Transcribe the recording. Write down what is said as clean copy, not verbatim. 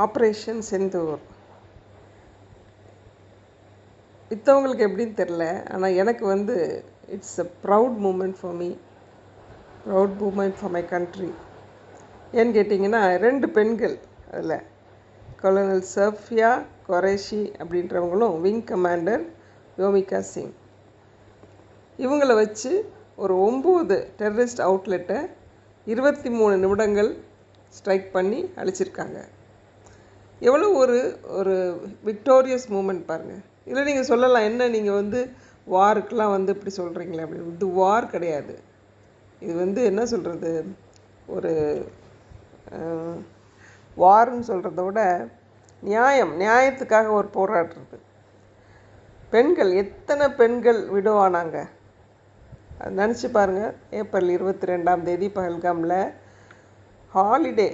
Operation Senthur. மித்தவங்களுக்கு எப்படின்னு தெரில, ஆனால் எனக்கு வந்து it's a proud moment for me, proud moment for my country. ஏன்னு கேட்டிங்கன்னா 2 பெண்கள் அதில், கொலனல் சஃபியா குரேஷி அப்படின்றவங்களும் விங் கமாண்டர் யோமிகா சிங். இவங்கள வச்சு ஒரு 9 டெரரிஸ்ட் அவுட்லெட்டை 23 நிமிடங்கள் ஸ்ட்ரைக் பண்ணி அழிச்சிருக்காங்க. எவ்வளோ ஒரு ஒரு விக்டோரியஸ் மூமெண்ட் பாருங்கள். இதில் நீங்கள் சொல்லலாம், என்ன நீங்கள் வந்து வாருக்கெலாம் வந்து இப்படி சொல்கிறீங்களே அப்படின்னு. இது வார் கிடையாது. இது வந்து என்ன சொல்கிறது, ஒரு வார்னு சொல்கிறத விட நியாயத்துக்காக ஒரு போராடுறது. பெண்கள், எத்தனை பெண்கள் விடுவானாங்க அது நினச்சி பாருங்கள். ஏப்ரல் 22ஆம் தேதி பஹல்காமில் ஹாலிடே